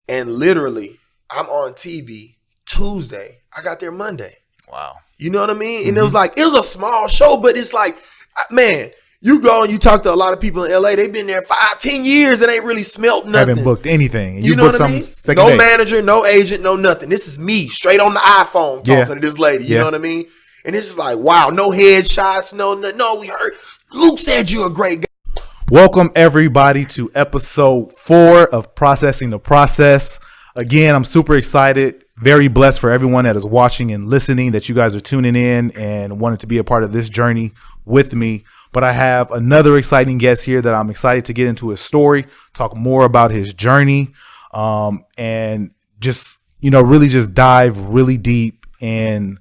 And literally, I'm on TV Tuesday. I got there Monday. Wow. You know what I mean? And it was a small show, but it's like, man, you go and you talk to a lot of people in LA. They've been there 5-10 years and ain't really smelt nothing. Haven't booked anything. You know what I mean? No manager, no agent, no nothing. This is me straight on the iPhone talking to this lady. You know what I mean? And it's just like, wow, no headshots, no, we heard. Luke said you're a great guy. Welcome everybody to episode 4 of Processing the Process. Again, I'm super excited. Very blessed for everyone that is watching and listening, that you guys are tuning in and wanted to be a part of this journey with me. But I have another exciting guest here that I'm excited to get into his story, talk more about his journey, and just, really just dive really deep in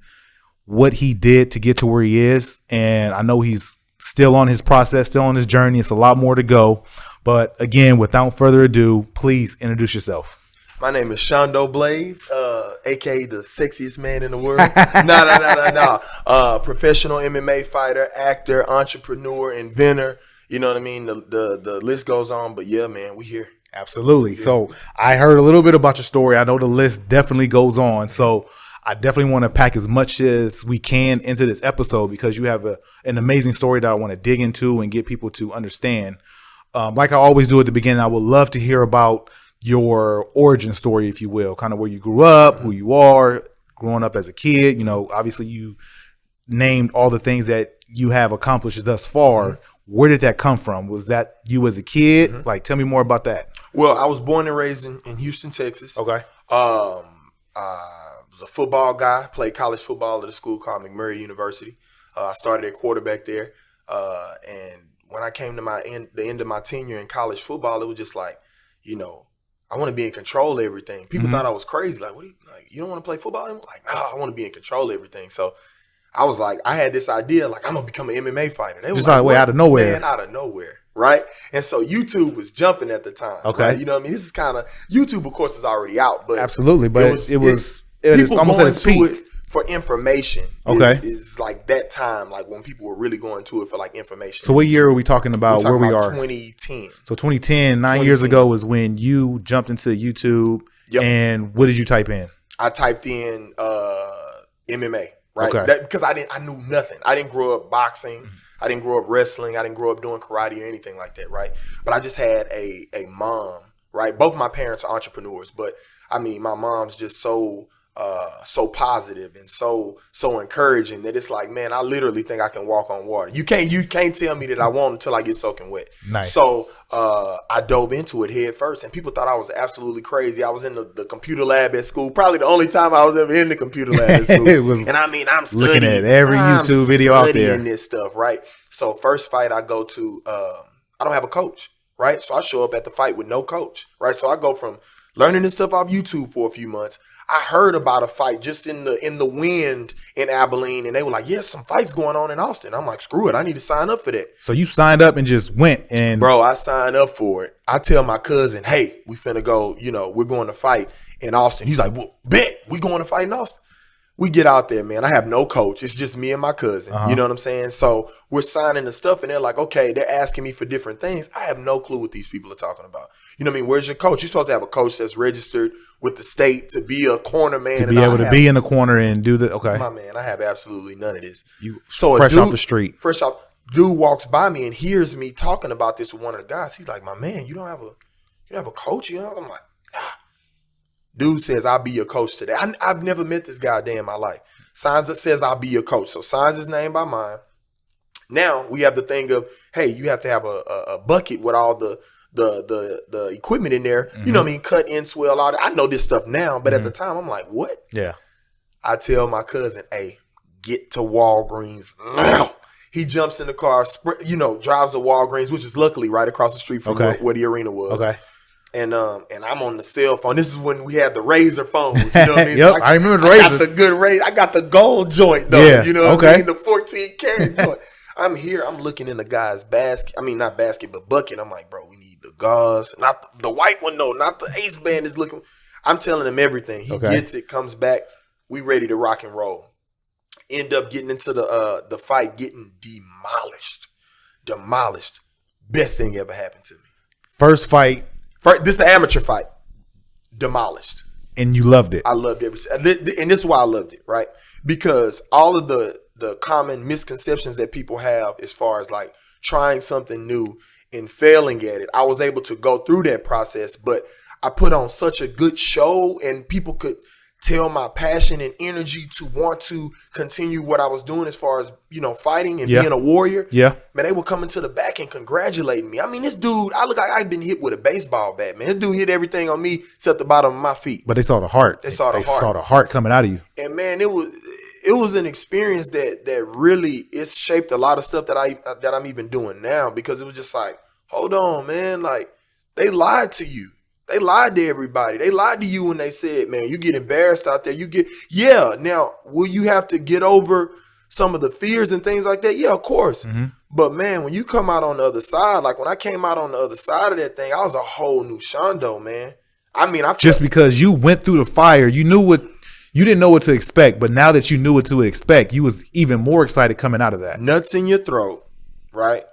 what he did to get to where he is. And I know he's still on his process, still on his journey. It's a lot more to go. But again, without further ado, please introduce yourself. My name is Shondo Blades, a.k.a. the sexiest man in the world. No. Professional MMA fighter, actor, entrepreneur, inventor. You know what I mean? The list goes on. But yeah, man, we here. Absolutely. So I heard a little bit about your story. I know the list definitely goes on. So I definitely want to pack as much as we can into this episode because you have an amazing story that I want to dig into and get people to understand. Like I always do at the beginning, I would love to hear about your origin story, if you will, kind of where you grew up, who you are, growing up as a kid. Obviously you named all the things that you have accomplished thus far. Mm-hmm. Where did that come from? Was that you as a kid? Mm-hmm. Like, tell me more about that. Well, I was born and raised in Houston, Texas. Okay. I was a football guy, played college football at a school called McMurray University. I started at quarterback there. And when I came to the end of my tenure in college football, it was just like, I want to be in control of everything. People thought I was crazy. Like, you don't want to play football? I'm like, no, I want to be in control of everything. So I was like, I had this idea, like, I'm going to become an MMA fighter. They was like, out of nowhere. Man, out of nowhere. Right. And so YouTube was jumping at the time. Okay. Right? You know what I mean? This is kind of, YouTube, of course, is already out. But absolutely. But it was people almost going at its peak. to it for information. Okay. Is like that time, like when people were really going to it for like information. So what year are we talking about? We're talking where we about are? 2010. So 2010, 9 years ago was when you jumped into YouTube. Yep. And what did you type in? I typed in MMA, right? Okay. Because I knew nothing. I didn't grow up boxing. Mm-hmm. I didn't grow up wrestling. I didn't grow up doing karate or anything like that, right? But I just had a mom, right? Both of my parents are entrepreneurs, but I mean, my mom's just so positive and so encouraging that it's like, man, I literally think I can walk on water. You can't tell me that I won't until I get soaking wet. Nice. So I dove into it head first, and people thought I was absolutely crazy. I was in the computer lab at school, probably the only time I was ever in the computer lab at school. And I mean, I'm studying, looking at every YouTube video out there, this stuff, right? So first fight I go to, I don't have a coach, right? So I show up at the fight with no coach, right? So I go from learning this stuff off YouTube for a few months. I heard about a fight just in the wind in Abilene, and they were like, "Yes, some fights going on in Austin." I'm like, "Screw it, I need to sign up for that." So you signed up and just went, and bro, I signed up for it. I tell my cousin, "Hey, we finna go. We're going to fight in Austin." He's like, "Well, bet we going to fight in Austin." We get out there, man. I have no coach. It's just me and my cousin. You know what I'm saying? So we're signing the stuff, and they're like, okay, they're asking me for different things. I have no clue what these people are talking about. You know what I mean? Where's your coach? You're supposed to have a coach that's registered with the state to be a corner man. To be able to be in the corner and do the, okay. My man, I have absolutely none of this. Fresh off the street. Dude walks by me and hears me talking about this with one of the guys. He's like, my man, you don't have a coach? I'm like, nah. Dude says, I'll be your coach today. I've never met this guy a day in my life. Signs it says, I'll be your coach. So signs his name by mine. Now we have the thing of, hey, you have to have a bucket with all the equipment in there. Mm-hmm. You know what I mean? Cut, in, swell, all that. I know this stuff now, but at the time I'm like, what? Yeah. I tell my cousin, hey, get to Walgreens now. He jumps in the car, drives to Walgreens, which is luckily right across the street from where the arena was. Okay. And I'm on the cell phone. This is when we had the Razor phones. You know what I mean? Yep, so I remember the Razors. I got the good Razor. I got the gold joint though. Yeah, you know what I mean? The 14 karat joint. I'm here. I'm looking in the guy's basket. I mean, not basket, but bucket. I'm like, bro, we need the gauze. Not the white one, no. Not the ace band is looking. I'm telling him everything. He gets it, comes back. We ready to rock and roll. End up getting into the fight, getting demolished. Best thing ever happened to me. First fight. This is an amateur fight. demolished. And you loved it. I loved every, and this is why I loved it, right? Because all of the common misconceptions that people have as far as like trying something new and failing at it, I was able to go through that process, but I put on such a good show and people could tell my passion and energy to want to continue what I was doing as far as, you know, fighting and being a warrior. Yeah. Man, they were coming to the back and congratulating me. I mean, this dude, I look like I've been hit with a baseball bat, man. This dude hit everything on me except the bottom of my feet. But they saw the heart. They saw the heart. Saw the heart coming out of you. And man, it was an experience that really, it's shaped a lot of stuff that I'm even doing now, because it was just like, hold on, man, like they lied to you. They lied to everybody. They lied to you when they said, man, you get embarrassed out there. Now, will you have to get over some of the fears and things like that? Yeah, of course. Mm-hmm. But man, when you come out on the other side, like when I came out on the other side of that thing, I was a whole new Shondo, man. I mean, just because you went through the fire, you didn't know what to expect, but now that you knew what to expect, you was even more excited coming out of that. Nuts in your throat, right?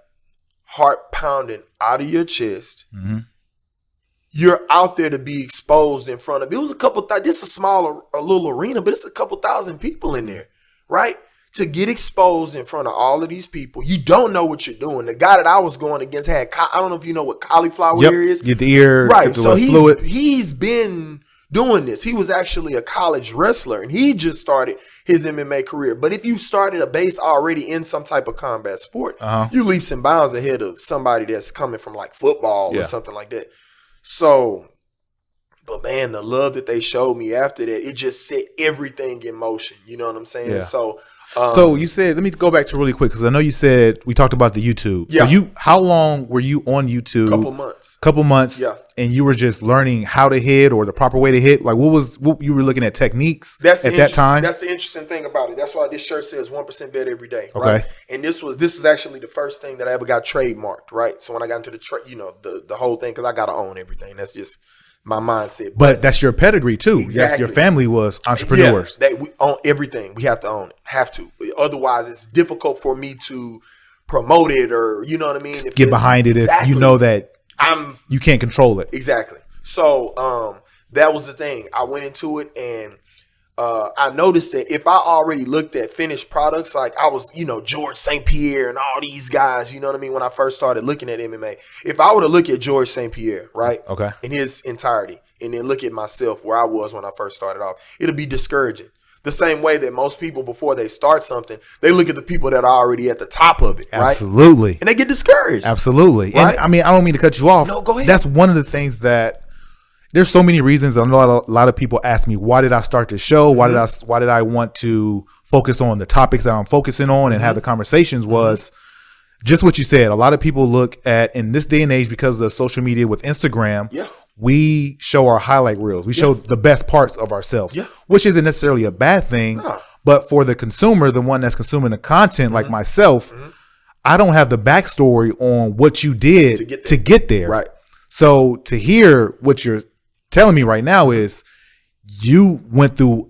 Heart pounding out of your chest. Mm-hmm. You're out there to be exposed in front of, it was a couple, this is a little arena, but it's a couple thousand people in there, right? To get exposed in front of all of these people. You don't know what you're doing. The guy that I was going against had, I don't know if you know what cauliflower ear is. Get the ear. Right. So he's been doing this. He was actually a college wrestler and he just started his MMA career. But if you started a base already in some type of combat sport, you leaps and bounds ahead of somebody that's coming from like football or something like that. So, but man, the love that they showed me after that, it just set everything in motion. You know what I'm saying? Yeah. So you said, let me go back to really quick, because I know you said we talked about the YouTube. Yeah. So how long were you on YouTube? Couple months. Yeah. And you were just learning how to hit or the proper way to hit. Like what you were looking at techniques at that time? That's the interesting thing about it. That's why this shirt says 1% better every day. Right? Okay. And this is actually the first thing that I ever got trademarked. Right. So when I got into the whole thing, because I got to own everything. That's just my mindset. But that's your pedigree too. Exactly. Your family was entrepreneurs. Yeah, we own everything. We have to own it. Have to. Otherwise, it's difficult for me to promote it, or you know what I mean. Get behind it if you know that you can't control it. Exactly. So that was the thing. I went into it and I noticed that if I already looked at finished products, like I was, George St. Pierre and all these guys, you know what I mean? When I first started looking at MMA, if I were to look at George St. Pierre, right? Okay. In his entirety, and then look at myself where I was when I first started off, it'll be discouraging. The same way that most people, before they start something, they look at the people that are already at the top of it, right? Absolutely. And they get discouraged. Absolutely. Right? And I mean, I don't mean to cut you off. No, go ahead. That's one of the things that there's so many reasons. I know a lot of people ask me, why did I start this show? Why did I want to focus on the topics that I'm focusing on and have the conversations? Was just what you said. A lot of people look at, in this day and age, because of social media with Instagram, we show our highlight reels. We show the best parts of ourselves, which isn't necessarily a bad thing. No. But for the consumer, the one that's consuming the content, like myself, I don't have the backstory on what you did to get there. Right. So to hear what you're telling me right now is you went through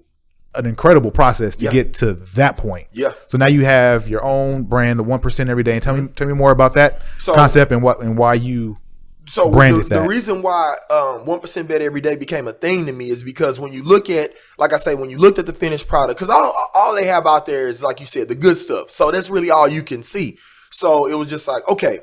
an incredible process to get to that point. Yeah. So now you have your own brand, the 1% every day. And tell me more about that concept and why you branded that. The reason why 1% better every day became a thing to me is because when you look at, like I say, when you looked at the finished product, because all they have out there is, like you said, the good stuff. So that's really all you can see. So it was just like, okay,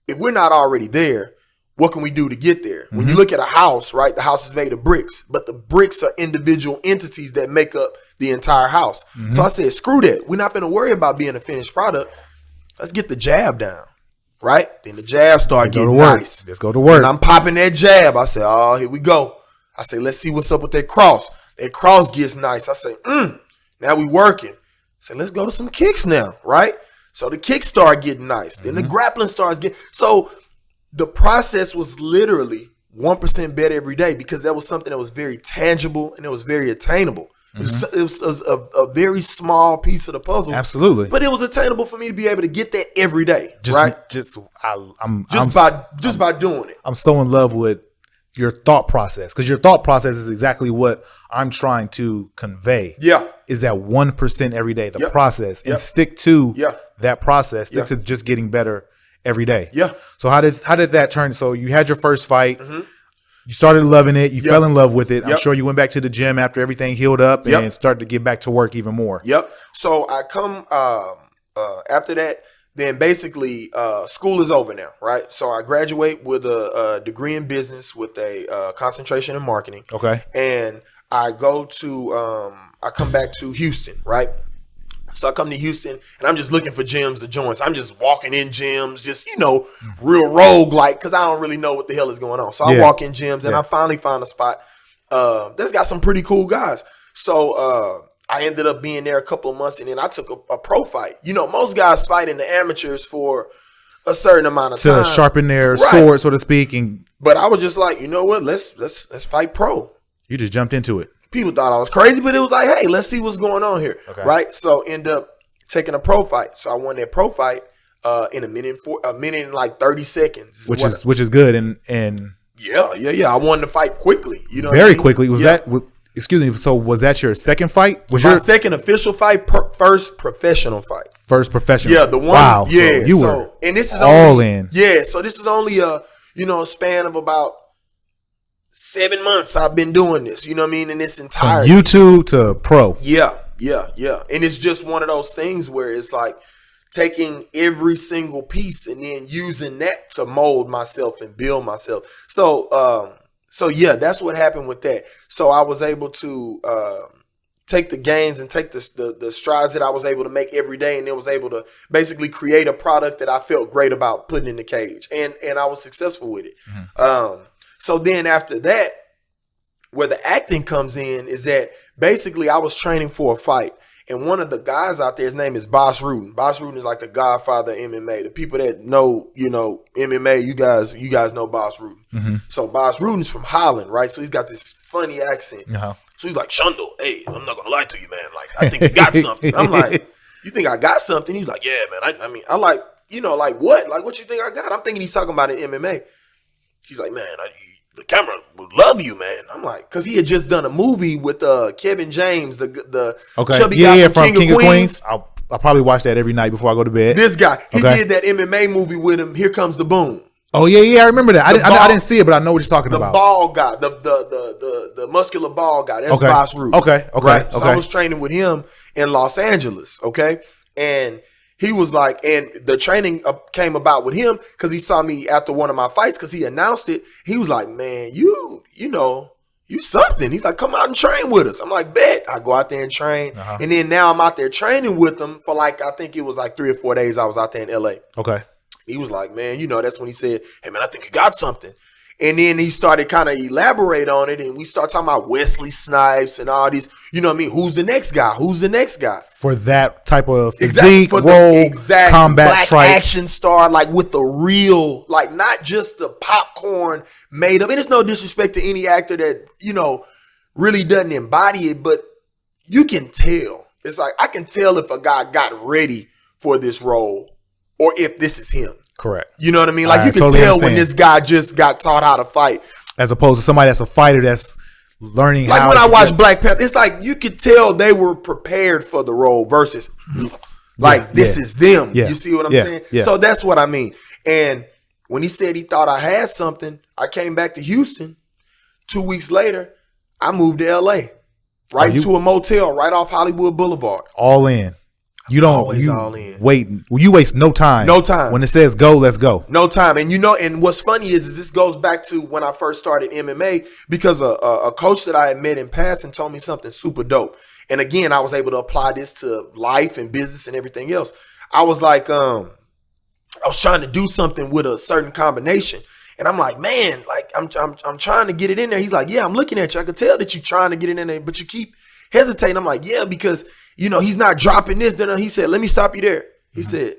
if we're not already there, what can we do to get there? When you look at a house, right, the house is made of bricks, but the bricks are individual entities that make up the entire house. So I said, screw that. We're not going to worry about being a finished product. Let's get the jab down, right? Then the jab started getting nice. Let's go to work. And I'm popping that jab. I said, oh, here we go. I say, let's see what's up with that cross. That cross gets nice. I say, now we working. I say, let's go to some kicks now, right? So the kicks start getting nice. Then the grappling starts getting, so the process was literally 1% better every day, because that was something that was very tangible and it was very attainable. It was a very small piece of the puzzle. Absolutely. But it was attainable for me to be able to get that every day, right? By doing it. I'm so in love with your thought process, because your thought process is exactly what I'm trying to convey. Yeah. Is that 1% every day, the process, and stick to that process, stick to just getting better every day. Yeah. So how did that turn? So you had your first fight. You started loving it. You Yep. fell in love with it. I'm Yep. sure you went back to the gym after everything healed up Yep. and started to get back to work even more. Yep. So I come after that. Then basically, school is over now, right? So I graduate with a degree in business with a concentration in marketing. Okay. And I go to, I come back to Houston, right? So I come to Houston and I'm just looking for gyms or joints. I'm just walking in gyms, just, real rogue like, because I don't really know what the hell is going on. So I walk in gyms and I finally found a spot that's got some pretty cool guys. So I ended up being there a couple of months and then I took a pro fight. Most guys fight in the amateurs for a certain amount of time. To sharpen their sword, so to speak. But I was just like, you know what? Let's fight pro. You just jumped into it. People thought I was crazy, but it was like, hey, let's see what's going on here, right? So end up taking a pro fight. So I won that pro fight in a minute and like 30 seconds, which is good and yeah. I won the fight quickly, very quickly. Was that? Excuse me. So was that your second fight? Was my your second official fight? First professional fight. First professional. Yeah, the one. Wow. Yeah, so you were and this is all in. Yeah, so this is only a span of about 7 months I've been doing this, you know what I mean? In this entire from YouTube to pro. Yeah. And it's just one of those things where it's like taking every single piece and then using that to mold myself and build myself. So yeah, that's what happened with that. So I was able to take the gains and take the strides that I was able to make every day, and then was able to basically create a product that I felt great about putting in the cage, and I was successful with it. Mm-hmm. So then after that, where the acting comes in is that basically I was training for a fight. And one of the guys out there, his name is Boss Rudin. Boss Rudin is like the godfather of MMA. The people that know, MMA, you guys know Boss Rudin. Mm-hmm. So Boss Rudin's from Holland, right? So he's got this funny accent. Uh-huh. So he's like, Shondo, hey, I'm not going to lie to you, man. Like, I think you got something. I'm like, you think I got something? He's like, yeah, man. I like, like what? Like, what you think I got? I'm thinking he's talking about it in MMA. He's like, man, the camera would love you, man. I'm like, because he had just done a movie with Kevin James, the chubby guy from King of Queens. I'll probably watch that every night before I go to bed. This guy, he did that MMA movie with him. Here Comes the Boom. Oh yeah, I remember that. I didn't see it, but I know what you're talking about. The bald guy, the muscular bald guy. That's Boss Rudin. Okay. Right? So I was training with him in Los Angeles. Okay, and he was like, and the training came about with him because he saw me after one of my fights because he announced it. He was like, man, you something. He's like, come out and train with us. I'm like, bet. I go out there and train. Uh-huh. And then now I'm out there training with them for I think it was 3 or 4 days I was out there in LA. Okay. He was like, man, that's when he said, hey, man, I think you got something. And then he started kind of elaborate on it, and we start talking about Wesley Snipes and all these, you know what I mean? Who's the next guy? Who's the next guy? For that type of physique, role, combat black strike. Action star, like with the real, like not just the popcorn made up. And it's no disrespect to any actor that, really doesn't embody it, but you can tell. It's like, I can tell if a guy got ready for this role or if this is him. Correct. You know what I mean? Like, you can totally tell when this guy just got taught how to fight. As opposed to somebody that's a fighter that's learning how to. Like when I watched Black Panther, it's like you could tell they were prepared for the role versus this is them. Yeah. You see what I'm saying? Yeah. So that's what I mean. And when he said he thought I had something, I came back to Houston. 2 weeks later, I moved to LA. Right to a motel right off Hollywood Boulevard. All in. You don't all in. You waste no time. No time. When it says go, let's go. No time. And and what's funny is this goes back to when I first started MMA because a coach that I had met in passing told me something super dope. And again, I was able to apply this to life and business and everything else. I was like, I was trying to do something with a certain combination. And I'm like, man, like I'm trying to get it in there. He's like, yeah, I'm looking at you. I could tell that you're trying to get it in there, but you keep hesitating. I'm like, yeah, because he's not dropping this. Then he said, let me stop you there. He said,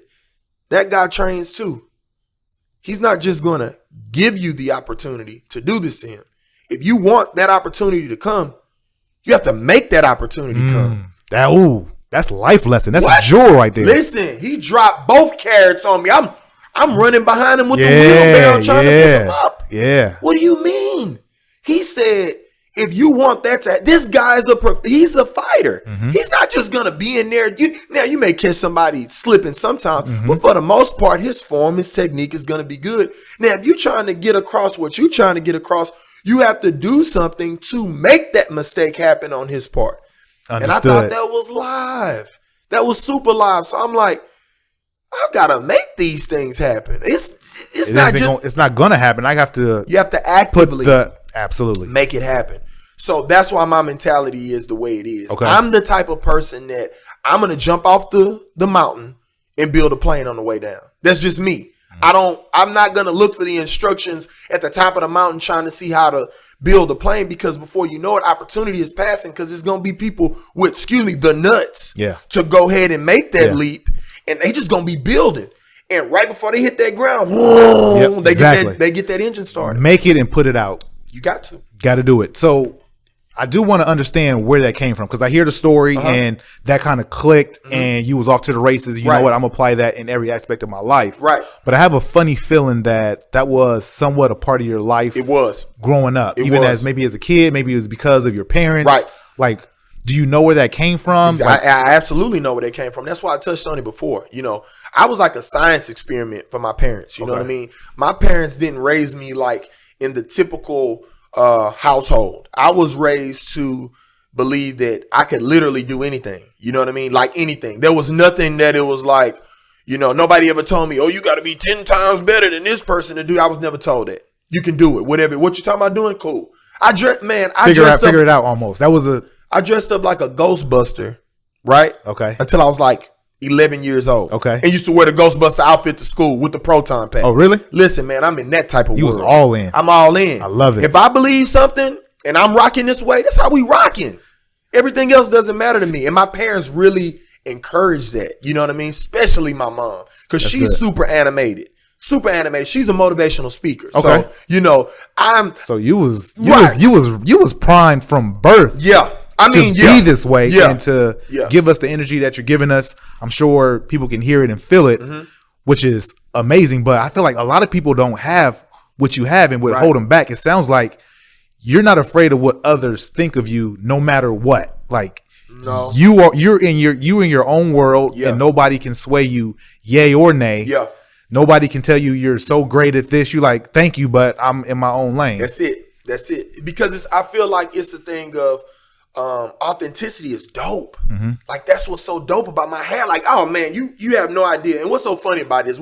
that guy trains too. He's not just going to give you the opportunity to do this to him. If you want that opportunity to come, you have to make that opportunity come. That's life lesson. That's a jewel right there. Listen, he dropped both carrots on me. I'm running behind him with the wheelbarrow trying to pick him up. Yeah. What do you mean? He said, if you want that this guy is he's a fighter. Mm-hmm. He's not just going to be in there. Now, you may catch somebody slipping sometimes, but for the most part, his form, his technique is going to be good. Now, if you're trying to get across what you're trying to get across, You have to do something to make that mistake happen on his part. Understood. And I thought that was live. That was super live. So I'm like, I've got to make these things happen. It's not going to happen. I have to. You have to actively absolutely make it happen. So that's why my mentality is the way it is. Okay. I'm the type of person that I'm going to jump off the mountain and build a plane on the way down. That's just me. I'm not going to look for the instructions at the top of the mountain trying to see how to build a plane, because before you know it, opportunity is passing, because it's going to be people with, the nuts to go ahead and make that leap, and they just going to be building. And right before they hit that ground, they get that engine started. Make it and put it out. You got to do it. So I do want to understand where that came from, because I hear the story and that kind of clicked and you was off to the races. You know what? I'm going to apply that in every aspect of my life. Right. But I have a funny feeling that was somewhat a part of your life. It was. Growing up. As a kid, maybe it was because of your parents. Right. Like, do you know where that came from? I absolutely know where that came from. That's why I touched on it before. I was like a science experiment for my parents. You know what I mean? My parents didn't raise me like in the typical household. I was raised to believe that I could literally do anything. You know what I mean? Like anything. There was nothing that it was like, nobody ever told me, oh, you got to be 10 times better than this person to do. I was never told that. You can do it. Whatever. What you talking about doing? Cool. Figure it out almost. I dressed up like a Ghostbuster, right? Okay. Until I was like 11 years old. Okay. And used to wear the Ghostbuster outfit to school with the proton pack. Oh, really? Listen, man, I'm in that type of world. You was all in. I'm all in. I love it. If I believe something and I'm rocking this way, that's how we rocking. Everything else doesn't matter to me. And my parents really encouraged that. You know what I mean? Especially my mom, because she's super animated. Super animated. She's a motivational speaker. Okay. So, So you was primed from birth. Yeah. Be this way and to give us the energy that you're giving us. I'm sure people can hear it and feel it, which is amazing. But I feel like a lot of people don't have what you have and would hold them back. It sounds like you're not afraid of what others think of you, no matter what. Like, no, you're in your own world, and nobody can sway you, yay or nay. Yeah. Nobody can tell you you're so great at this. You like, thank you, but I'm in my own lane. That's it. Because I feel like it's a thing of authenticity is dope. Like, that's what's so dope about my hair. Like, oh man, you have no idea. And what's so funny about this,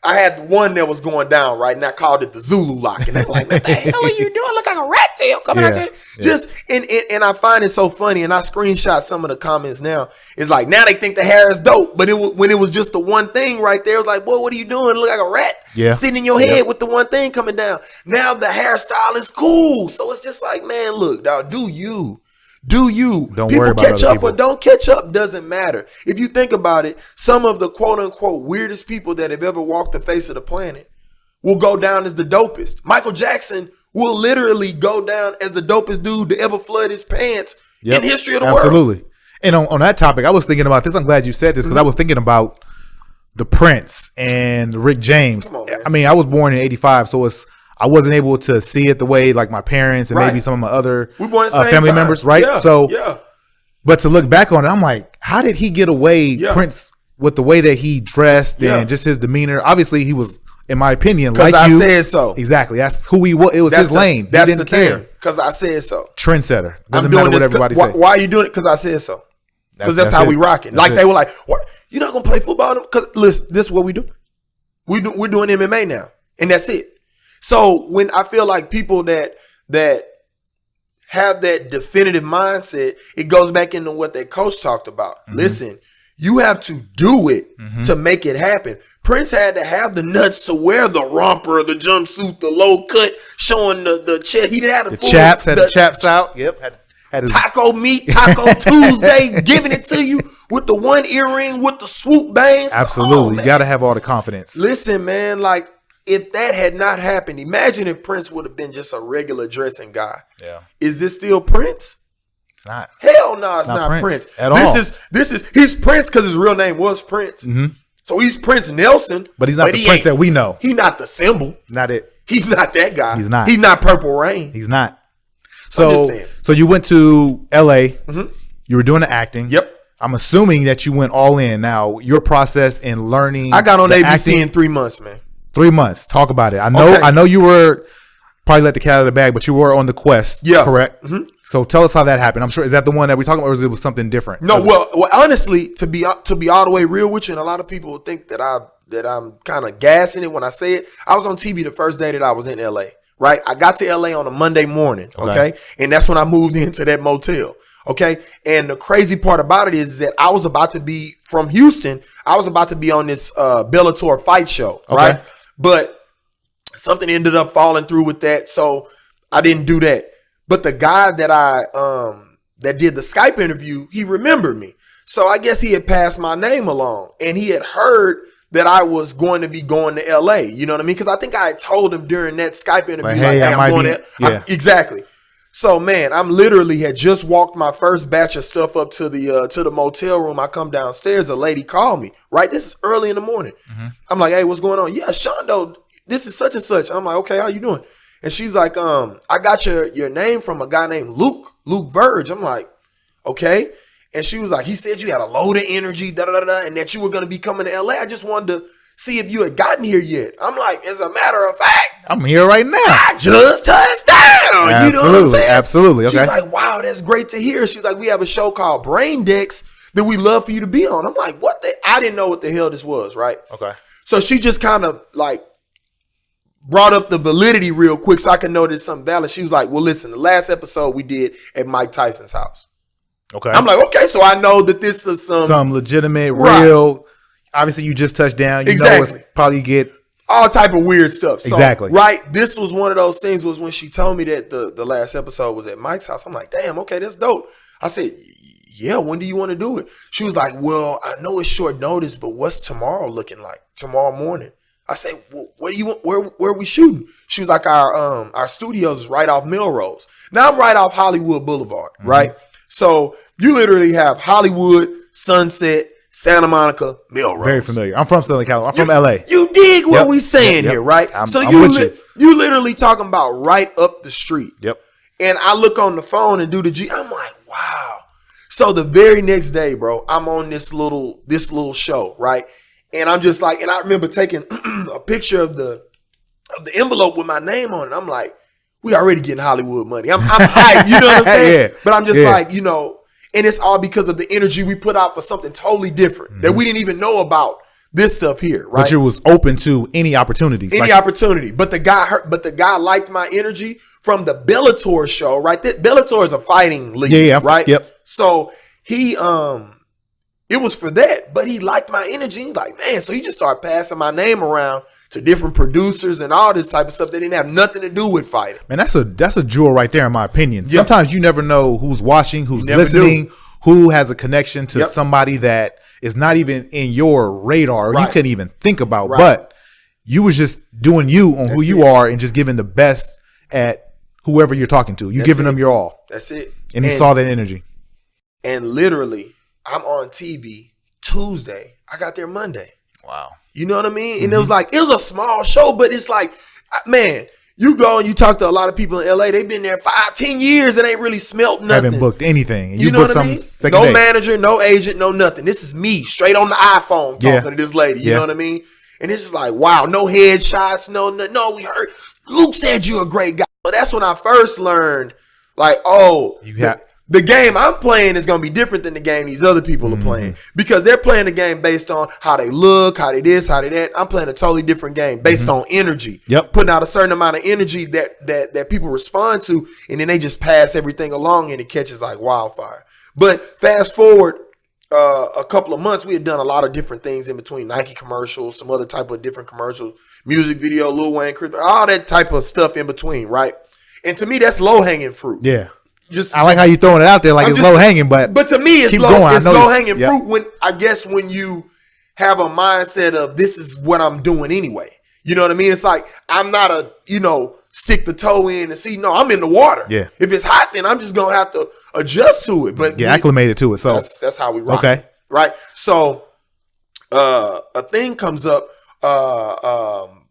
I had the one that was going down, right? And I called it the Zulu lock. And they're like, what the hell are you doing? Look like a rat tail coming out here. Just, and I find it so funny. And I screenshot some of the comments now. It's like, now they think the hair is dope. But when it was just the one thing right there, it was like, boy, what are you doing? Look like a rat sitting in your head with the one thing coming down. Now the hairstyle is cool. So it's just like, man, look, dog, do you. Don't people worry about catch other up people. or don't catch up doesn't matter. If you think about it, some of the quote unquote weirdest people that have ever walked the face of the planet will go down as the dopest. Michael Jackson will literally go down as the dopest dude to ever flood his pants in history of the world. Absolutely. And on that topic, I was thinking about this. I'm glad you said this, because I was thinking about the Prince and Rick James. Come on, man. I mean, I was born in 85, so I wasn't able to see it the way like my parents and maybe some of my other family members, right? But to look back on it, I'm like, how did he get away, Prince, with the way that he dressed and just his demeanor? Obviously, he was, in my opinion, like I said so. Exactly. That's who he was. It was his lane. He didn't care. Because I said so. Trendsetter. Doesn't matter what everybody says. Why are you doing it? Because I said so. Because that's how we rock it. Like, they were like, what? You're not going to play football? Because listen, this is what we do. We're doing MMA now. And that's it. So when I feel like people that have that definitive mindset, it goes back into what that coach talked about. Listen, you have to do it to make it happen. Prince had to have the nuts to wear the romper, the jumpsuit, the low cut, showing the chest. He had the chaps, had the chaps out. Yep. Had his Taco Tuesday, giving it to you with the one earring, with the swoop bangs. Absolutely. You got to have all the confidence. Listen, man, like, if that had not happened, imagine if Prince would have been just a regular dressing guy. Yeah. Is this still Prince? It's not. Hell no, it's not Prince at all. He's Prince because his real name was Prince. So he's Prince Nelson. But he's not the Prince that we know. He's not the symbol. Not it. He's not that guy. He's not. He's not Purple Rain. He's not. So you went to LA. You were doing the acting. Yep. I'm assuming that you went all in. Now, your process in learning. I got on ABC acting, in 3 months, man. 3 months. Talk about it. I know you were probably let the cat out of the bag, but you were on the quest. Yeah. Correct? Mm-hmm. So tell us how that happened. I'm sure, is that the one that we're talking about, or is it was something different? No, well, honestly, to be all the way real with you, and a lot of people think that I'm kind of gassing it when I say it. I was on TV the first day that I was in LA, right? I got to LA on a Monday morning, okay? And that's when I moved into that motel, okay? And the crazy part about it is that I was about to be from Houston. I was about to be on this Bellator fight show, right? But something ended up falling through with that, so I didn't do that. But the guy that that did the Skype interview, he remembered me. So I guess he had passed my name along, and he had heard that I was going to be going to LA. You know what I mean? Because I think I had told him during that Skype interview, hey, I'm going to exactly. So man, I'm literally had just walked my first batch of stuff up to the motel room. I come downstairs, a lady called me. Right, this is early in the morning. Mm-hmm. I'm like, hey, what's going on? Yeah, Shondo, this is such and such. I'm like, okay, how you doing? And she's like, I got your name from a guy named Luke Verge. I'm like, okay. And she was like, he said you had a load of energy, and that you were going to be coming to LA. I just wanted to see if you had gotten here yet. I'm like, as a matter of fact, I'm here right now. I just touched down. Absolutely, you know what I'm saying? Absolutely. Okay. She's like, wow, that's great to hear. She's like, we have a show called Brain Decks that we love for you to be on. I'm like, what the? I didn't know what the hell this was, right? Okay. So she just kind of like brought up the validity real quick so I could know there's something valid. She was like, well, listen, the last episode we did at Mike Tyson's house. Okay. I'm like, okay, so I know that this is some legitimate, real. Obviously, you just touched down. You know it's probably get all type of weird stuff. So, exactly. Right. This was one of those things was when she told me that the last episode was at Mike's house. I'm like, damn, okay, that's dope. I said, yeah, when do you want to do it? She was like, well, I know it's short notice, but what's tomorrow looking like? Tomorrow morning. I said, well, what do you want? Where are we shooting? She was like, our studios is right off Melrose. Now I'm right off Hollywood Boulevard, right? So you literally have Hollywood, Sunset, Santa Monica, Melrose. Very familiar. I'm from Southern California. I'm from LA. You dig what we saying here, right? I'm with you literally talking about right up the street. Yep. And I look on the phone and do the G. I'm like, wow. So the very next day, bro, I'm on this little show, right? And I'm just like, and I remember taking a picture of the envelope with my name on it. I'm like, we already getting Hollywood money. I'm hyped, you know what I'm saying? But I'm just like, you know, and it's all because of the energy we put out for something totally different that we didn't even know about this stuff here, right? But you was open to any opportunities. Any opportunity. But the guy liked my energy from the Bellator show, right? Bellator is a fighting league, right? Yep. So he it was for that, but he liked my energy. He's like, man, so he just started passing my name around to different producers and all this type of stuff that didn't have nothing to do with fighting. Man, that's a jewel right there, in my opinion. Yep. Sometimes you never know who's watching, who's listening, who has a connection to somebody that is not even in your radar, or you couldn't even think about. But you was just doing you on who you are and just giving the best at whoever you're talking to. You giving them your all. That's it. And he saw that energy. And literally, I'm on TV Tuesday. I got there Monday. Wow. You know what I mean? And it was a small show, but it's like, man, you go and you talk to a lot of people in LA. They've been there 5-10 years and ain't really smelt nothing. Haven't booked anything. You know what I mean? No manager, no agent, no nothing. This is me straight on the iPhone talking to this lady. You know what I mean? And it's just like, wow, no headshots, no, we heard. Luke said you're a great guy. But that's when I first learned, like, the game I'm playing is going to be different than the game these other people are playing, because they're playing the game based on how they look, how they this, how they that. I'm playing a totally different game based on energy. Yep. Putting out a certain amount of energy that people respond to, and then they just pass everything along and it catches like wildfire. But fast forward a couple of months, we had done a lot of different things in between, Nike commercials, some other type of different commercials, music video, Lil Wayne, all that type of stuff in between, right? And to me, that's low-hanging fruit. Yeah. I like how you throwing it out there like it's low hanging, but to me it's low hanging fruit when you have a mindset of this is what I'm doing anyway. You know what I mean? It's like I'm not stick the toe in and see. No, I'm in the water. Yeah. If it's hot, then I'm just gonna have to adjust to it. But acclimated to it. So that's how we rock. Okay. Right. So a thing comes up.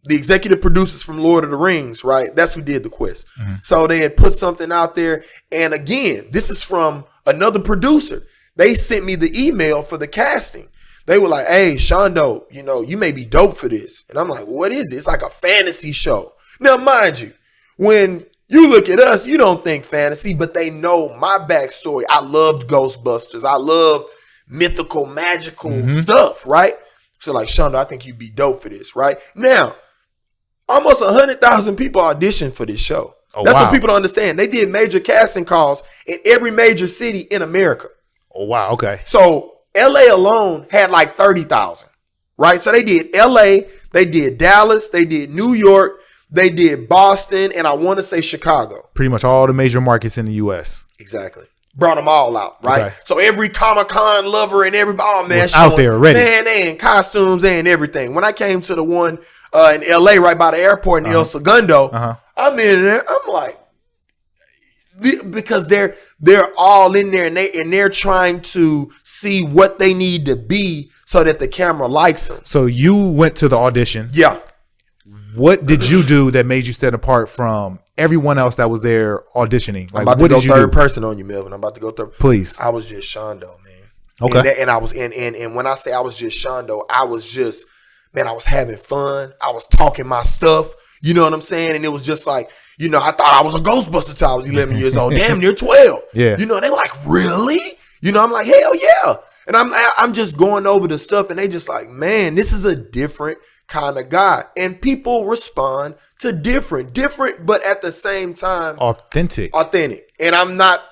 The executive producers from Lord of the Rings, right? That's who did the quest. So they had put something out there. And again, this is from another producer. They sent me the email for the casting. They were like, hey, Shondo, you may be dope for this. And I'm like, what is it? It's like a fantasy show. Now, mind you, when you look at us, you don't think fantasy, but they know my backstory. I loved Ghostbusters. I love mythical, magical stuff, right? So like, Shondo, I think you'd be dope for this, right? Now, almost 100,000 people auditioned for this show. Oh, That's wow. what people don't understand. They did major casting calls in every major city in America. Oh, wow. Okay. So LA alone had like 30,000, right? So they did LA, they did Dallas, they did New York, they did Boston, and I want to say Chicago. Pretty much all the major markets in the U.S. Exactly. Brought them all out, right? Okay. So every Comic-Con lover and everybody, oh man, was out there already. Man, they in costumes and everything. When I came to the one in LA right by the airport in El Segundo, I'm in there, I'm like, because they're all in there and they're trying to see what they need to be so that the camera likes them. So you went to the audition. Yeah. What did you do that made you stand apart from everyone else that was there auditioning? Like, I'm about what to go did you third do? person on you, Melvin. I'm about to go third. Please. I was just Shondo, man. Okay. And I was and when I say I was just Shondo, I was just, man, I was having fun. I was talking my stuff. You know what I'm saying? And it was just like, you know, I thought I was a Ghostbuster till I was 11 years old. Damn near 12. Yeah. You know, they were like, really? You know, I'm like, hell yeah. And I'm just going over the stuff and they just like, man, this is a different kind of guy. And people respond to different, but at the same time, Authentic. And I'm not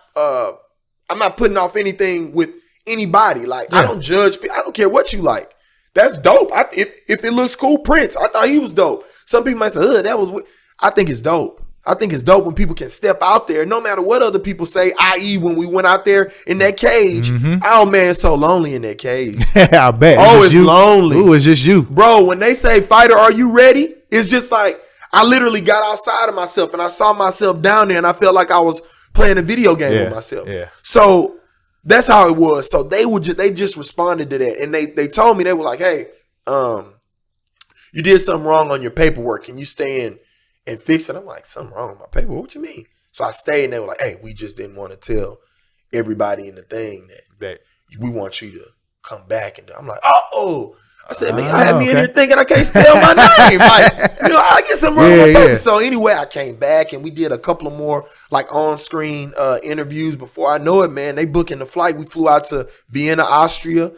putting off anything with anybody. Like, I don't judge. I don't care what you like. That's dope. If it looks cool, Prince, I thought he was dope. Some people might say, that was. I think it's dope. I think it's dope when people can step out there, no matter what other people say. I.e., when we went out there in that cage, oh man, it's so lonely in that cage. I bet. Oh, it's lonely. Ooh, it's just you, bro. When they say, "Fighter, are you ready?" It's just like I literally got outside of myself and I saw myself down there, and I felt like I was playing a video game with myself. Yeah. So that's how it was. So they just responded to that, and they told me, they were like, "Hey, you did something wrong on your paperwork. Can you stay in and fix it?" I'm like, "Something wrong with my paperwork? What you mean?" So I stayed, and they were like, "Hey, we just didn't want to tell everybody in the thing that we want you to come back." And I'm like, "Oh." I said, "Man, y'all had me in here thinking I can't spell my name. Like, you know, I get something wrong with my paper." So anyway, I came back and we did a couple of more like on-screen interviews. Before I know it, man, they booking the flight. We flew out to Vienna, Austria.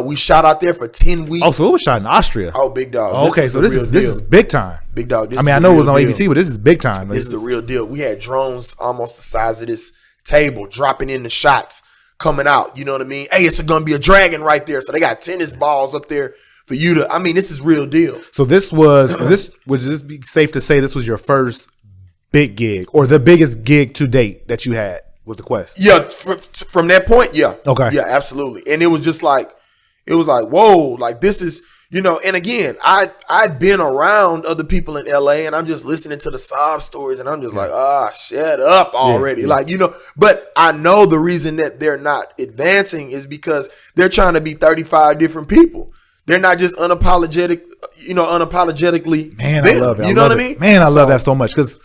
We shot out there for 10 weeks. Oh, so it was shot in Austria. Oh, big dog. Okay, so this is big time. Big dog. I mean, I know it was on ABC, but this is big time. This is the real deal. We had drones almost the size of this table dropping in the shots coming out. You know what I mean? Hey, it's going to be a dragon right there. So they got tennis balls up there for you to, I mean, this is real deal. So would this be safe to say this was your first big gig or the biggest gig to date that you had was the Quest? Yeah, from that point, yeah. Okay. Yeah, absolutely. And it was just like, whoa, like this is, you know, and again, I'd been around other people in LA and I'm just listening to the sob stories and I'm just like, shut up already. Yeah. Like, you know, but I know the reason that they're not advancing is because they're trying to be 35 different people. They're not just unapologetically Man, them, I love it. You know what I mean? Man, I love that so much because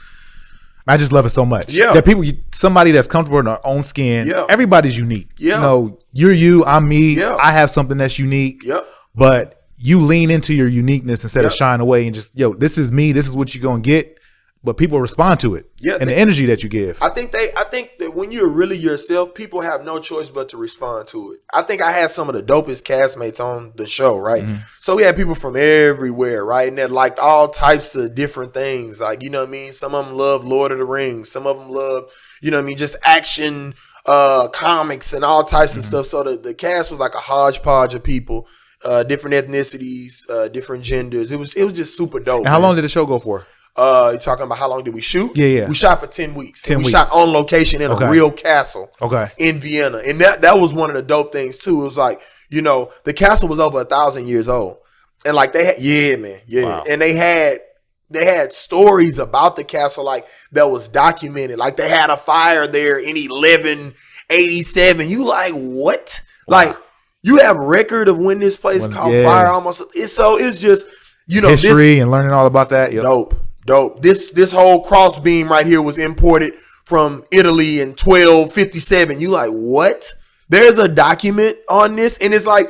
I just love it so much. Yeah. That people, somebody that's comfortable in their own skin. Yeah. Everybody's unique. Yeah. You know, you're you, I'm me. Yeah. I have something that's unique. Yep. But you lean into your uniqueness instead of shying away and just, this is me. This is what you're going to get. But people respond to it. Yeah. And the energy that you give. I think that when you're really yourself, people have no choice but to respond to it. I think I had some of the dopest castmates on the show, right? Mm-hmm. So we had people from everywhere, right? And that liked all types of different things. Like, you know what I mean? Some of them love Lord of the Rings. Some of them love, you know what I mean, just action comics and all types of stuff. So the cast was like a hodgepodge of people, different ethnicities, different genders. It was just super dope. And how long did the show go for? You're talking about how long did we shoot? Yeah. We shot for 10 weeks. 10 we weeks. shot on location in a real castle in Vienna. And that was one of the dope things too. It was like, you know, the castle was over 1,000 years old. And like they had, Wow. And they had stories about the castle like that was documented. Like they had a fire there in 1187. You like, what? Wow. Like you have record of when this place caught fire almost. It's just, you know, history and learning all about that. Yep. Dope. This whole cross beam right here was imported from Italy in 1257. You like, what? There's a document on this, and it's like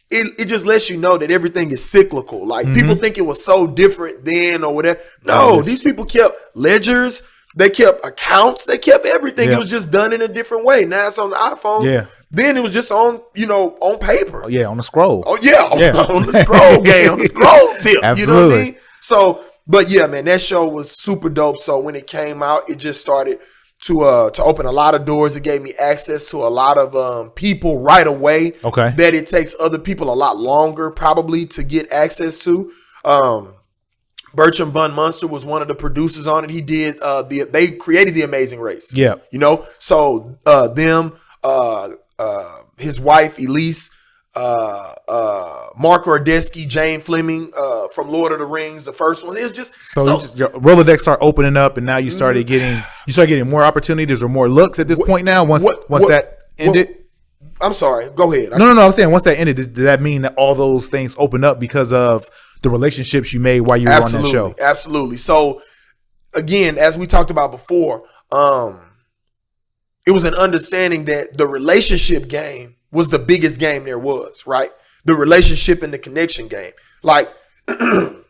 it just lets you know that everything is cyclical. Like people think it was so different then or whatever. No, these people kept ledgers. They kept accounts. They kept everything. It was just done in a different way. Now it's on the iPhone. Yeah. Then it was just on, on paper. Oh, yeah, on the scroll. Oh, yeah. On the scroll game, on the scroll tip. Absolutely. You know what I mean? So, but yeah, man, that show was super dope. So when it came out, it just started to open a lot of doors. It gave me access to a lot of people right away. Okay. That it takes other people a lot longer probably to get access to. Bertram Von Munster was one of the producers on it. He did they created The Amazing Race. Yeah. So his wife Elise, Mark Ordesky, Jane Fleming from Lord of the Rings, the first one. It was just your Rolodex start opening up, and now you started getting more opportunities or more looks at this point now. Once that ended. I'm sorry. Go ahead. No. I'm saying once that ended, did that mean that all those things opened up because of the relationships you made while you were on that show? Absolutely. So again, as we talked about before, it was an understanding that the relationship game was the biggest game there was, right? The relationship and the connection game. Like I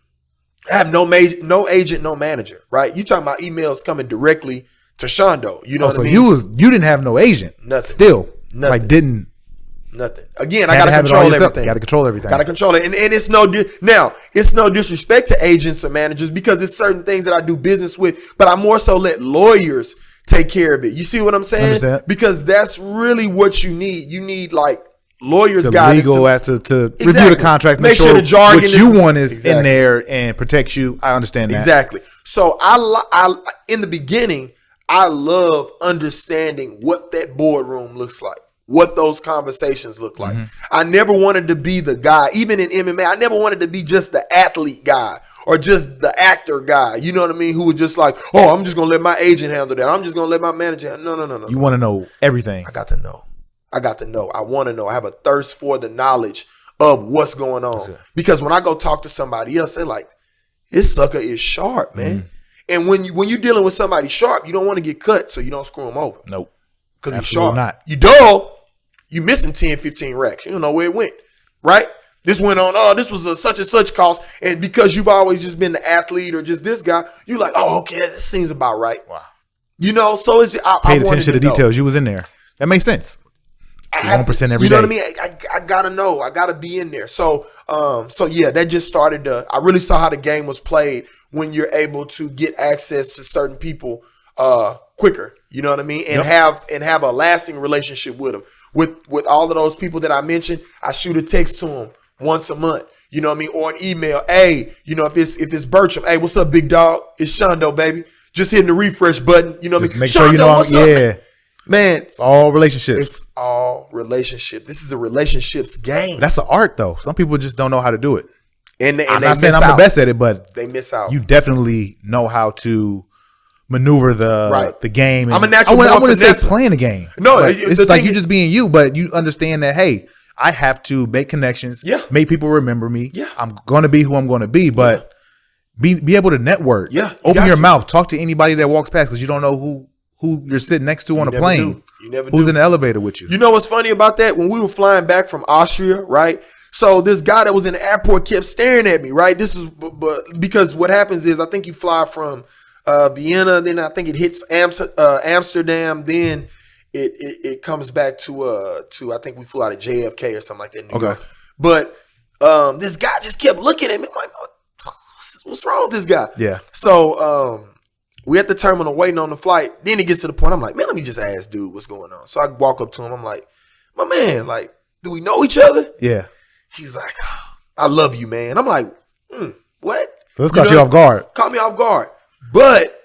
have no agent, no manager, right? You talking about emails coming directly to Shondo. You know what I mean? You didn't have no agent. Nothing. Still. Nothing. Like didn't. Nothing. Again, I got to control everything. Got to control everything. Got to control it. And it's no disrespect to agents or managers because it's certain things that I do business with, but I more so let lawyers take care of it. You see what I'm saying? Understand. Because that's really what you need. You need like lawyers, the guys legal to review the contract, make sure the jargon what you want is in there and protects you. I understand that. Exactly. So I in the beginning, I love understanding what that boardroom looks like, what those conversations look like. I never wanted to be the guy, even in MMA, I never wanted to be just the athlete guy or just the actor guy. You know what I mean? Who was just like, oh, I'm just going to let my agent handle that. I'm just going to let my manager handle. No. You want to know everything. I got to know. I want to know. I have a thirst for the knowledge of what's going on. Because when I go talk to somebody else, they're like, this sucker is sharp, man. And when you're dealing with somebody sharp, you don't want to get cut so you don't screw him over. Nope. Because he's sharp. Not. You dull, you missing 10, 15 racks. You don't know where it went, right? This went on, this was a such and such cost. And because you've always just been the athlete or just this guy, you're like, oh, okay, this seems about right. Wow. So it's I paid attention to the details. You was in there. That makes sense. 1% every day. You know what I mean? I gotta know. I gotta be in there. So yeah, that just started I really saw how the game was played when you're able to get access to certain people quicker. You know what I mean? And have a lasting relationship with them. With all of those people that I mentioned, I shoot a text to them once a month. You know what I mean? Or an email. Hey, if it's Bertram, hey, what's up, big dog? It's Shondo, baby. Just hitting the refresh button. You know what I mean? Make sure you know. What's up, man, it's all relationships. It's all relationship. This is a relationships game. But that's an art, though. Some people just don't know how to do it. And I'm not saying I'm the best at it, but they miss out. You definitely know how to maneuver the game. I'm a natural. I wouldn't say playing the game. No, it's like you just being you, but you understand that. Hey, I have to make connections. Yeah, make people remember me. Yeah, I'm going to be who I'm going to be, but be able to network. Yeah, open your mouth, talk to anybody that walks past because you don't know who you're sitting next to on a plane. You never Who's in the elevator with you. You know what's funny about that? When we were flying back from Austria, right? So this guy that was in the airport kept staring at me, right? This is because what happens is I think you fly from Vienna, then I think it hits Amsterdam, then it comes back to I think we flew out of JFK or something like that in New York. But this guy just kept looking at me. I'm like, what's wrong with this guy? Yeah. So we at the terminal waiting on the flight. Then it gets to the point. I'm like, man, let me just ask dude what's going on. So I walk up to him. I'm like, my man, like, do we know each other? Yeah. He's like, oh, I love you, man. I'm like, what? So this caught you off guard. Caught me off guard. But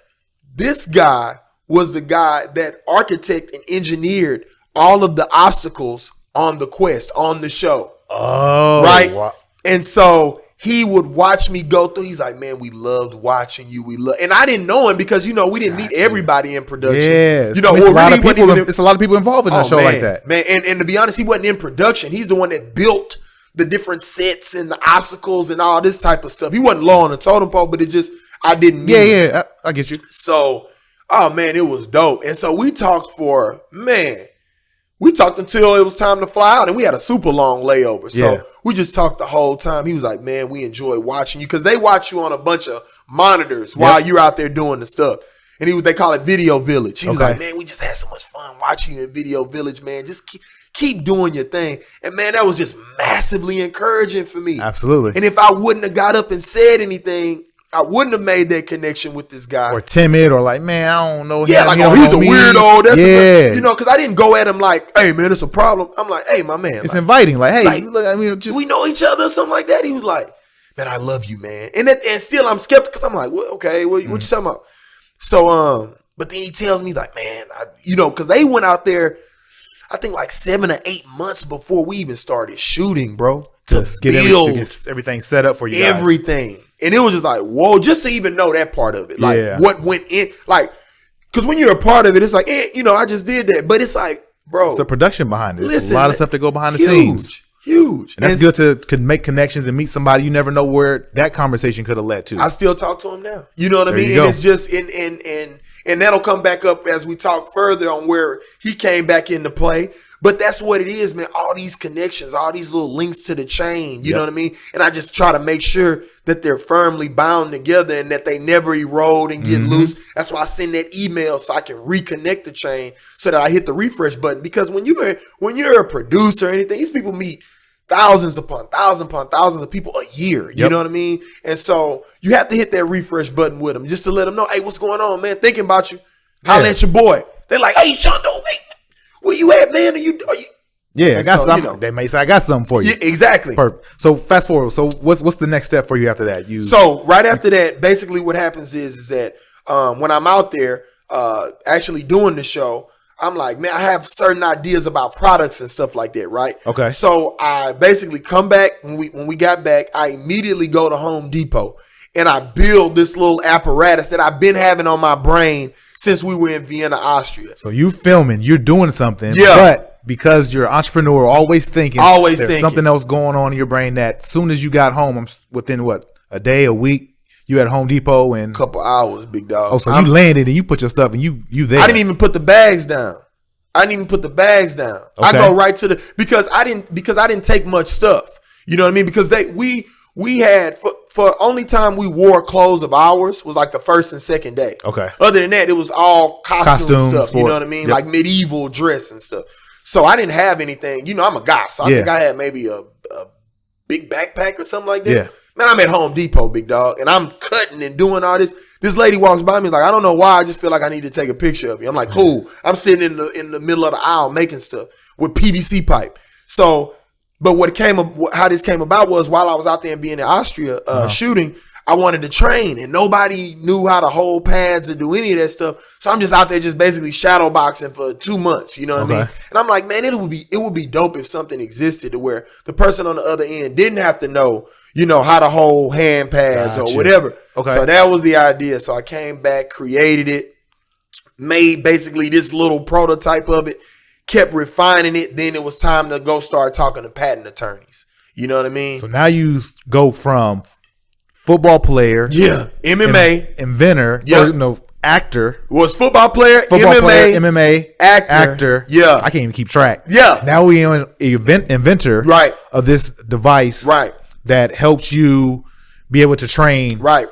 this guy was the guy that architected and engineered all of the obstacles on the quest, on the show. Oh. Right? Wow. And so he would watch me go through. He's like, man, we loved watching you. And I didn't know him because, we didn't meet everybody in production. Yeah. It's a lot of people involved in a show like that. Man, and to be honest, he wasn't in production. He's the one that built the different sets and the obstacles and all this type of stuff. He wasn't low on the totem pole, but I didn't meet him. Yeah, I get you. So, oh man, it was dope. And so we talked for, man, We talked until it was time to fly out, and we had a super long layover. So Yeah. we just talked the whole time. He was like, man, we enjoy watching you, because they watch you on a bunch of monitors while you're out there doing the stuff. And they call it Video Village. He was like, man, we just had so much fun watching you in Video Village, man. Just keep doing your thing. And, man, that was just massively encouraging for me. Absolutely. And if I wouldn't have got up and said anything, I wouldn't have made that connection with this guy. Or timid, or like, man, I don't know him. Yeah, like, He oh, don't he's know a me. weirdo. That's Yeah. because I didn't go at him like, hey, man, it's a problem. I'm like, hey, my man. It's like, inviting. Like, hey, look, I mean, just we know each other or something like that. He was like, man, I love you, man. And still I'm skeptical, because I'm like, well, okay, what you talking about? So, but then he tells me, he's like, man, because they went out there, I think like 7 or 8 months before we even started shooting, bro. To get build everything set up for you guys. everything. And it was just like, whoa, just to even know that part of it. Like, what went in, like, because when you're a part of it, it's like, I just did that. But it's like, bro. It's a production behind it. There's Listen, a lot of stuff to go behind the scenes. Huge. And that's good to make connections and meet somebody. You never know where that conversation could have led to. I still talk to him now. You know what I mean? And it's just, and that'll come back up as we talk further on where he came back into play. But that's what it is, man. All these connections, all these little links to the chain, you know what I mean? And I just try to make sure that they're firmly bound together and that they never erode and get loose. That's why I send that email, so I can reconnect the chain, so that I hit the refresh button. Because when you're a producer or anything, these people meet thousands upon thousands of people a year. You know what I mean? And so you have to hit that refresh button with them, just to let them know, hey, what's going on, man? Thinking about you. Holla at your boy. They're like, hey, Shondo, hey, where you at, man? Are you? Yeah, I got something. They may say, I got something for you. Yeah, exactly. Perfect. So fast forward. So what's the next step for you after that? So right after that, basically what happens is that when I'm out there actually doing the show, I'm like, man, I have certain ideas about products and stuff like that, right? Okay. So I basically come back when we got back. I immediately go to Home Depot and I build this little apparatus that I've been having on my brain since we were in Vienna, Austria. So you filming, you're doing something, yeah. But because you're an entrepreneur, always thinking, there's something else going on in your brain that as soon as you got home, within a day, a week, you at Home Depot and couple hours, big dog. Oh, so you landed and you put your stuff and you there. I didn't even put the bags down. Okay. I go right to because I didn't take much stuff. You know what I mean? Because we had for only time we wore clothes of ours was like the first and second day. Okay. Other than that, it was all costume stuff. You know what I mean? Yep. Like medieval dress and stuff. So I didn't have anything. You know, I'm a guy, so I think I had maybe a big backpack or something like that. Yeah. Man, I'm at Home Depot, big dog, and I'm cutting and doing all this. This lady walks by me like, I don't know why, I just feel like I need to take a picture of you. I'm like, cool. I'm sitting in the middle of the aisle making stuff with PVC pipe. So, but how this came about was while I was out there in Vienna, Austria, shooting, I wanted to train, and nobody knew how to hold pads or do any of that stuff. So I'm just out there just basically shadow boxing for 2 months. You know what I mean? And I'm like, man, it would be dope if something existed to where the person on the other end didn't have to know, how to hold hand pads or whatever. Okay. So that was the idea. So I came back, created it, made basically this little prototype of it, kept refining it. Then it was time to go start talking to patent attorneys. You know what I mean? So now you go from football player, MMA, inventor, actor. Was football player, MMA, actor. Yeah, I can't even keep track. Yeah. Now we on inventor, right, of this device, right, that helps you be able to train, right,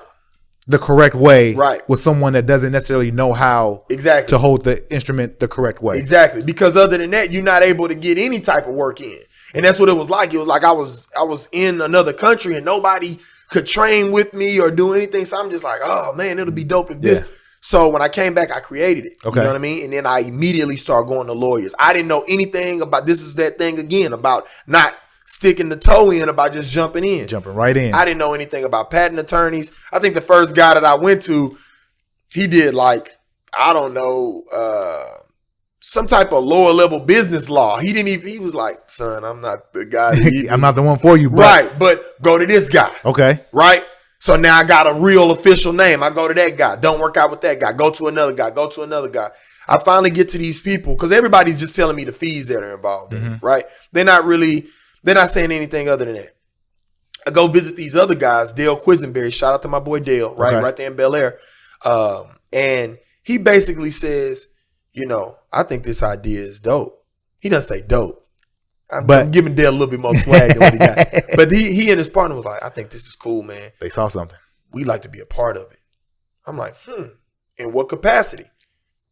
the correct way, right, with someone that doesn't necessarily know how exactly to hold the instrument the correct way. Exactly, because other than that, you're not able to get any type of work in, and that's what it was like. It was like I was in another country and nobody could train with me or do anything. So I'm just like, oh man, it'll be dope if this. So when I came back, I created it. Okay. You know what I mean? And then I immediately started going to lawyers. I didn't know anything about this is that thing again about not sticking the toe in, about just jumping in. Jumping right in. I didn't know anything about patent attorneys. I think the first guy that I went to, he did like, I don't know, some type of lower level business law. He was like, son, I'm not the guy. I'm not the one for you, bro. Right, but go to this guy. Okay. Right? So now I got a real official name. I go to that guy. Don't work out with that guy. Go to another guy. Go to another guy. I finally get to these people because everybody's just telling me the fees that are involved in it, right? They're not saying anything other than that. I go visit these other guys, Dale Quisenberry. Shout out to my boy Dale, right there in Bel Air. And he basically says, I think this idea is dope. He doesn't say dope. I'm giving Dale a little bit more swag than what he got. But he and his partner was like, I think this is cool, man. They saw something. We'd like to be a part of it. I'm like, in what capacity?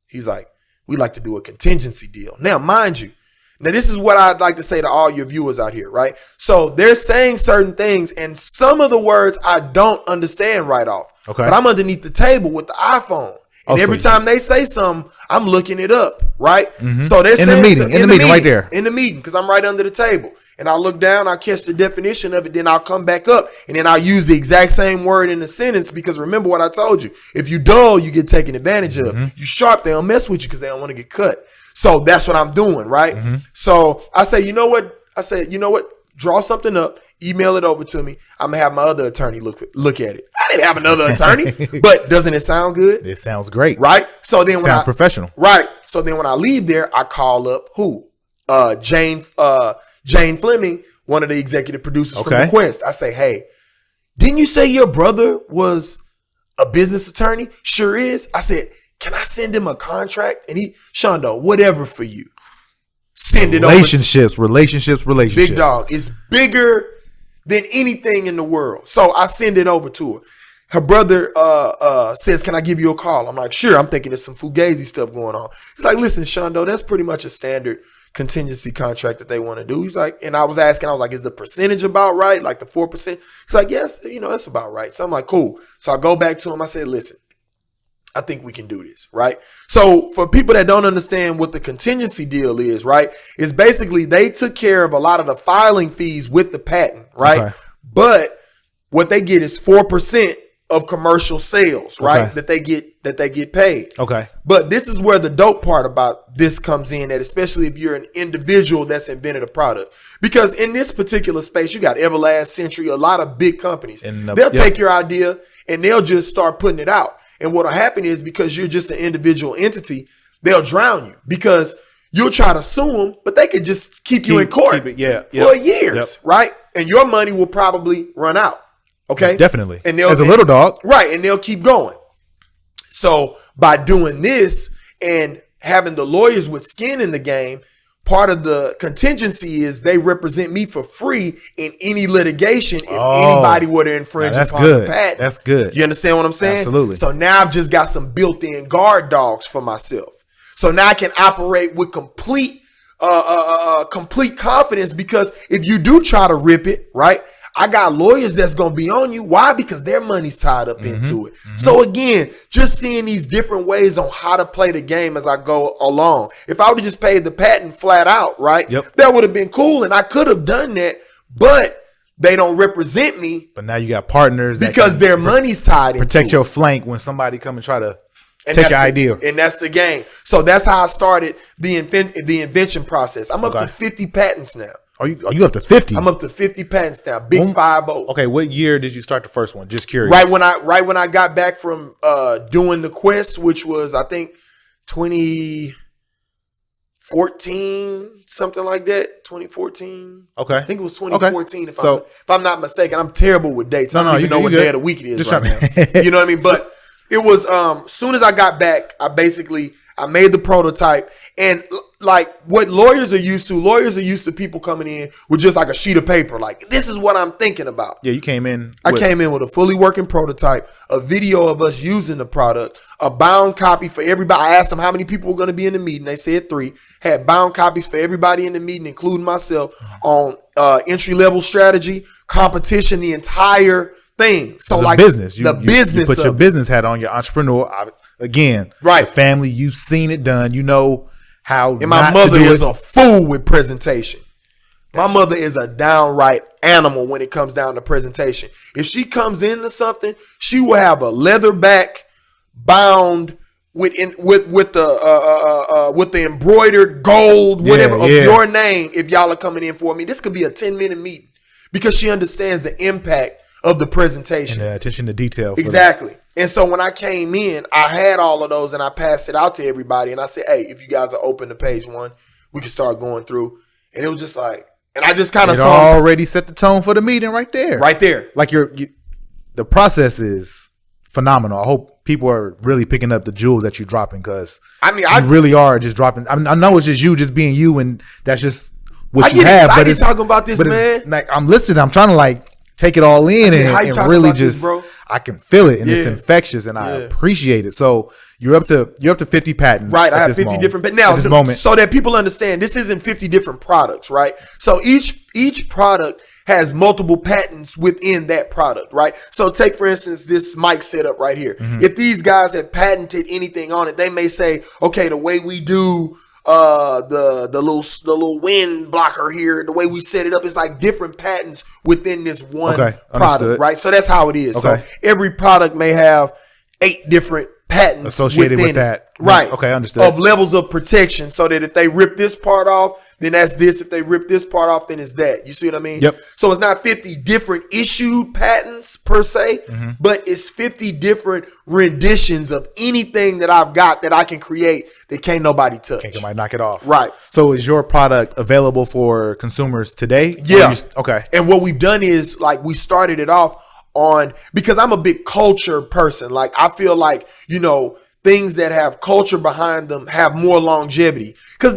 He's like, we'd like to do a contingency deal. Now, mind you, this is what I'd like to say to all your viewers out here, right? So they're saying certain things, and some of the words I don't understand right off. Okay. But I'm underneath the table with the iPhone. And every time they say something, I'm looking it up, right? Mm-hmm. So they're saying in the meeting right there. In the meeting, because I'm right under the table. And I'll look down, I'll catch the definition of it, then I'll come back up, and then I'll use the exact same word in the sentence, because remember what I told you. If you dull, you get taken advantage of. Mm-hmm. You sharp, they don't mess with you because they don't want to get cut. So that's what I'm doing, right? Mm-hmm. So I say, you know what? Draw something up, email it over to me. I'm going to have my other attorney look at it. I didn't have another attorney, but doesn't it sound good? It sounds great. Right? So then sounds professional. Right. So then when I leave there, I call up who? Jane Fleming, one of the executive producers from The Quest. I say, hey, didn't you say your brother was a business attorney? Sure is. I said, can I send him a contract? And Shondo, whatever for you. Send it over. Relationships. Big dog. It's bigger than anything in the world. So I send it over to her. Her brother says, can I give you a call? I'm like, sure. I'm thinking there's some fugazi stuff going on. He's like, listen, Shondo, that's pretty much a standard contingency contract that they want to do. He's like, and I was like, is the percentage about right? Like the 4%? He's like, yes, that's about right. So I'm like, cool. So I go back to him. I said, listen, I think we can do this, right? So for people that don't understand what the contingency deal is, right, is basically they took care of a lot of the filing fees with the patent, right? Okay. But what they get is 4% of commercial sales, right? That they get paid. Okay. But this is where the dope part about this comes in, that especially if you're an individual that's invented a product. Because in this particular space, you got Everlast, Century, a lot of big companies. They'll take your idea and they'll just start putting it out. And what'll happen is, because you're just an individual entity, they'll drown you, because you'll try to sue them, but they could just keep you in court for years, right? And your money will probably run out. Okay. Definitely. And as a little dog. Right. And they'll keep going. So by doing this and having the lawyers with skin in the game, part of the contingency is they represent me for free in any litigation if anybody were to infringe upon the patent. That's good. You understand what I'm saying? Absolutely. So now I've just got some built-in guard dogs for myself. So now I can operate with complete confidence, because if you do try to rip it, right, I got lawyers that's going to be on you. Why? Because their money's tied up into it. Mm-hmm. So again, just seeing these different ways on how to play the game as I go along. If I would have just paid the patent flat out, right, that would have been cool. And I could have done that, but they don't represent me. But now you got partners. Because their money's tied into it. Protect your flank when somebody come and try to take your idea. And that's the game. So that's how I started the invention process. I'm up to 50 patents now. Are you up to 50? I'm up to 50 patents now. Big 50. Okay, what year did you start the first one? Just curious. Right when I got back from doing the Quest, which was, I think, 2014, something like that. 2014. Okay. I think it was 2014 if I'm not mistaken. I'm terrible with dates. I don't even know what day of the week it is right now. You know what I mean? But it was soon as I got back, I made the prototype, and like what lawyers are used to people coming in with just like a sheet of paper. Like, this is what I'm thinking about. Yeah, you came in. I came in with a fully working prototype, a video of us using the product, a bound copy for everybody. I asked them how many people were going to be in the meeting. They said 3. Had bound copies for everybody in the meeting, including myself, on entry-level strategy, competition, the entire thing. So like business, you business, you put your business hat on, your entrepreneur. Again, right? The family, you've seen it done. You know how. And my mother is a fool with presentation. My mother is a downright animal when it comes down to presentation. If she comes into something, she will have a leather back bound with the embroidered gold, whatever of your name. If y'all are coming in for me, this could be a 10-minute meeting, because she understands the impact of the presentation and attention to detail. Exactly. And so when I came in, I had all of those and I passed it out to everybody. And I said, hey, if you guys are open to page 1, we can start going through. And it was just like, and I just kind of already set the tone for the meeting right there. Right there. Like the process is phenomenal. I hope people are really picking up the jewels that you're dropping, because I mean, you really are just dropping. I know it's just you just being you, and that's just what I you have. But it's talking about this, man. Like, I'm listening. I'm trying to like take it all in and really just. This, bro? I can feel it, and it's infectious, and I appreciate it. So you're up to 50 patents, right? I have 50 different patents now. This moment. So that people understand, this isn't 50 different products, right? So each product has multiple patents within that product, right? So take, for instance, this mic setup right here. Mm-hmm. If these guys have patented anything on it, they may say, okay, the way we do the little wind blocker here, the way we set it up, it's like different patents within this one product, right? So that's how it is. Okay. So every product may have 8 different patents associated with that, right? Okay, understood. Of levels of protection, so that if they rip this part off, then that's this. If they rip this part off, then it's that. You see what I mean? Yep. So it's not 50 different issued patents per se, but it's 50 different renditions of anything that I've got that I can create that can't nobody touch. Can't nobody knock it off. Right. So is your product available for consumers today? Yeah. Okay. And what we've done is, like, we started it off on, because I'm a big culture person. Like, I feel like, things that have culture behind them have more longevity. Because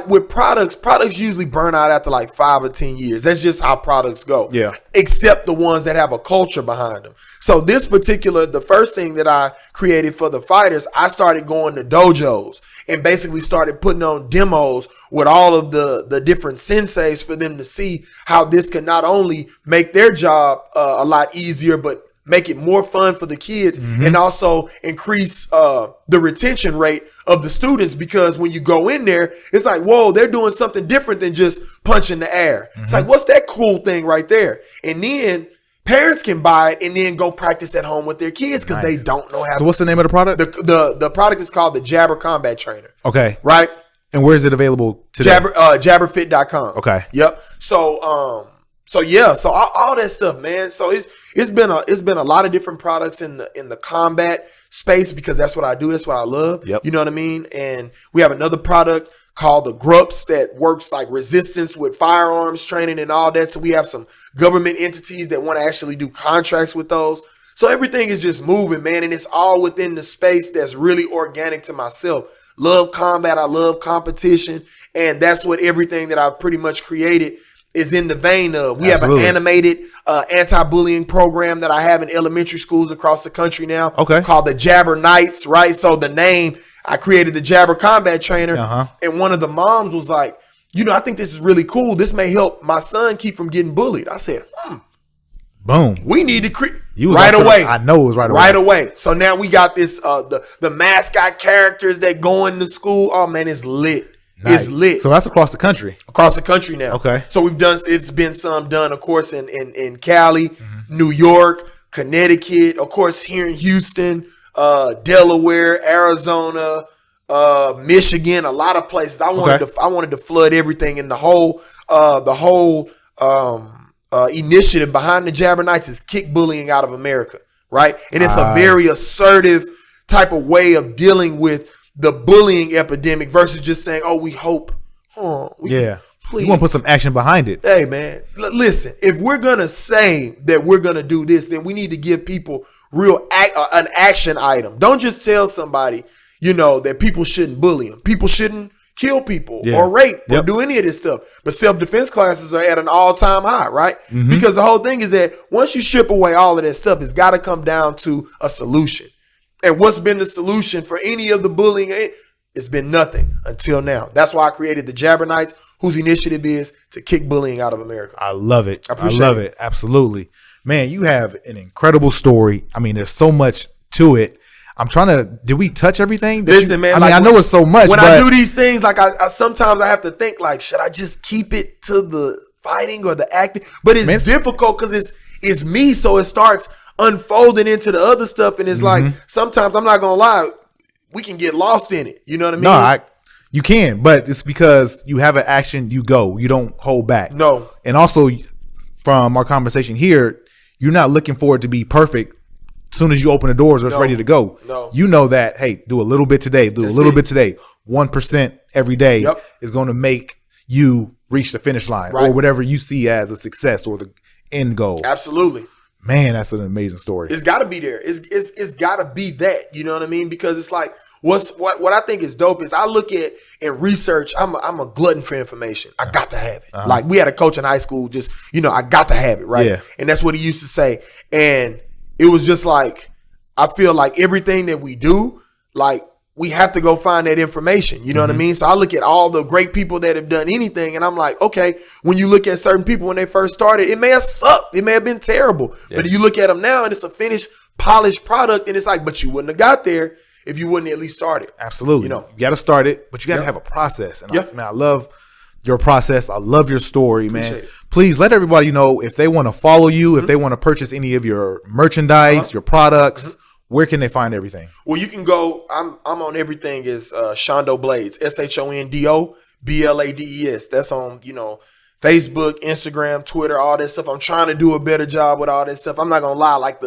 with products usually burn out after like 5 or 10 years. That's just how products go. Yeah. Except the ones that have a culture behind them. So the first thing that I created for the fighters, I started going to dojos and basically started putting on demos with all of the different senseis for them to see how this can not only make their job a lot easier, but make it more fun for the kids, and also increase the retention rate of the students, because when you go in there, it's like, whoa, they're doing something different than just punching the air. It's like, what's that cool thing right there? And then parents can buy it and then go practice at home with their kids, because they don't know how to. So what's the name of the product? The product is called the Jabber Combat Trainer. Okay. Right? And where is it available today? Jabberfit.com. Okay. Yep. So all that stuff, man. So it's been a lot of different products in the combat space, because that's what I do. That's what I love. Yep. You know what I mean? And we have another product called the GRUPS that works like resistance with firearms training and all that. So we have some government entities that want to actually do contracts with those. So everything is just moving, man. And it's all within the space that's really organic to myself. Love combat. I love competition. And that's what everything that I've pretty much created is in the vein of. We Absolutely. have an animated anti-bullying program that I have in elementary schools across the country now. Okay. Called the Jabber Knights, right? So the name, I created the Jabber Combat Trainer. And one of the moms was like, I think this is really cool. This may help my son keep from getting bullied. I said, boom. We need to create right away. I know it was right away. Right away. So now we got this, the mascot characters that go into school. Oh man, it's lit. Nice. It's lit. So that's across the country. Across the country now. Okay. So it's been some done, of course, in Cali, New York, Connecticut, of course, here in Houston, Delaware, Arizona, Michigan, a lot of places. I wanted to flood everything, and the whole initiative behind the Jabber Knights is kick bullying out of America, right? And it's a very assertive type of way of dealing with the bullying epidemic versus just saying, we hope. Please. You want to put some action behind it. Hey, man, listen, if we're going to say that we're going to do this, then we need to give people an action item. Don't just tell somebody, that people shouldn't bully them. People shouldn't kill people or rape or do any of this stuff. But self-defense classes are at an all-time high, right? Because the whole thing is that once you strip away all of that stuff, it's got to come down to a solution. And what's been the solution for any of the bullying? It's been nothing until now. That's why I created the Jabber Knights, whose initiative is to kick bullying out of America. I love it. I love it. Absolutely. Man, you have an incredible story. I mean, there's so much to it. Did we touch everything? Listen, man. I know it's so much. When I do these things, like I sometimes I have to think, like, should I just keep it to the fighting or the acting? But it's difficult because it's me, so it starts unfolding into the other stuff, and it's like sometimes, I'm not gonna lie, we can get lost in it. You know what I mean? No, you can, but it's because you have an action, you go, you don't hold back. No, and also from our conversation here, you're not looking for it to be perfect. As soon as you open the doors, it's ready to go. No, you know that. Hey, do a little bit today. Do a little bit today. 1% every day is going to make you reach the finish line or whatever you see as a success or the end goal. Absolutely. Man, that's an amazing story. It's got to be there. It's got to be that. You know what I mean? Because it's like what I think is dope is I look at and research. I'm a glutton for information. I got to have it. Like we had a coach in high school. Just I got to have it, right? Yeah. And that's what he used to say. And it was just like I feel like everything that we do, like we have to go find that information. You know what I mean? So I look at all the great people that have done anything, and I'm like, okay, when you look at certain people when they first started, it may have sucked. It may have been terrible. Yeah. But you look at them now, and it's a finished, polished product, and it's like, but you wouldn't have got there if you wouldn't at least start it. Absolutely. You got to start it, but you got to have a process. And I love your process. I love your story, man. Please let everybody know if they want to follow you, if they want to purchase any of your merchandise, your products. Where can they find everything? Well, you can go. I'm on everything is Shondo Blades, SHONDO BLADES. That's on Facebook, Instagram, Twitter, all that stuff. I'm trying to do a better job with all that stuff. I'm not gonna lie, like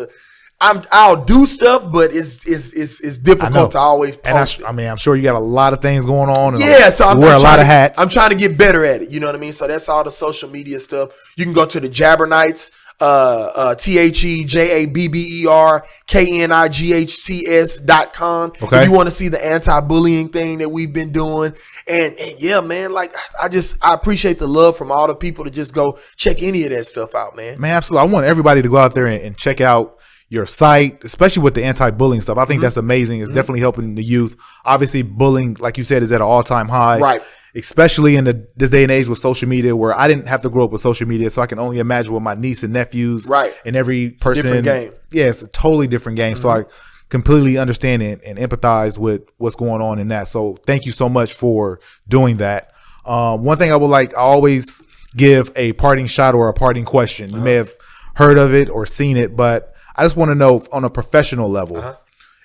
I'll do stuff, but it's difficult to always post. And I'm sure you got a lot of things going on. And so I'm wear a lot of hats. I'm trying to get better at it. You know what I mean? So that's all the social media stuff. You can go to the Jabbernights. TheJabberKnights.com. Okay. If you want to see the anti-bullying thing that we've been doing. And yeah, man, like I appreciate the love from all the people to just go check any of that stuff out, man. Man, absolutely. I want everybody to go out there and check out your site, especially with the anti-bullying stuff. I think that's amazing. It's definitely helping the youth. Obviously, bullying, like you said, is at an all-time high. Right. Especially in this day and age with social media, where I didn't have to grow up with social media, so I can only imagine with my niece and nephews, right? And every person, different game. Yeah, it's a totally different game. So I completely understand it and empathize with what's going on in that. So thank you so much for doing that. One thing I always give a parting shot or a parting question. You may have heard of it or seen it, but I just want to know on a professional level,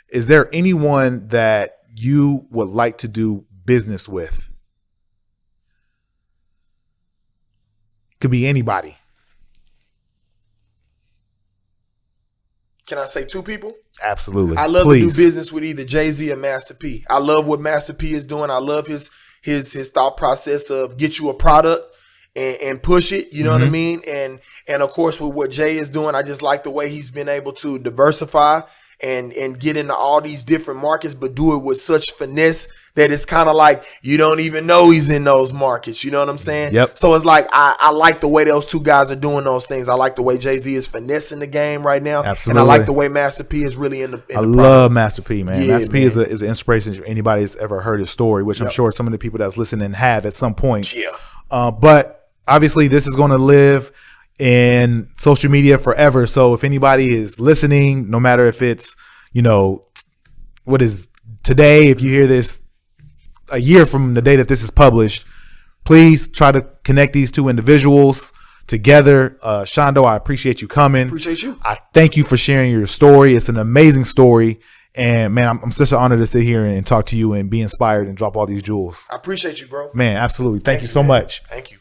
is there anyone that you would like to do business with? Could be anybody. Can I say two people? Absolutely. I love to do business with either Jay-Z or Master P. I love what Master P is doing. I love his thought process of get you a product and push it. You know what I mean? And of course, with what Jay is doing, I just like the way he's been able to diversify and get into all these different markets, but do it with such finesse that it's kind of like you don't even know he's in those markets. You know what I'm saying? Yep. So it's like I like the way those two guys are doing those things. I like the way Jay-Z is finessing the game right now. Absolutely. And I like the way Master P is really in the I love Master P, man. Yeah, Master P is an inspiration if anybody's ever heard his story, which I'm sure some of the people that's listening have at some point. Yeah. But obviously this is going to live in social media forever. So if anybody is listening, no matter if it's, what is today, if you hear this a year from the day that this is published, please try to connect these two individuals together. Shondo, I appreciate you coming. Appreciate you. I thank you for sharing your story. It's an amazing story. And man, I'm such an honor to sit here and talk to you and be inspired and drop all these jewels. I appreciate you, bro. Man, absolutely. Thank you so much. Thank you.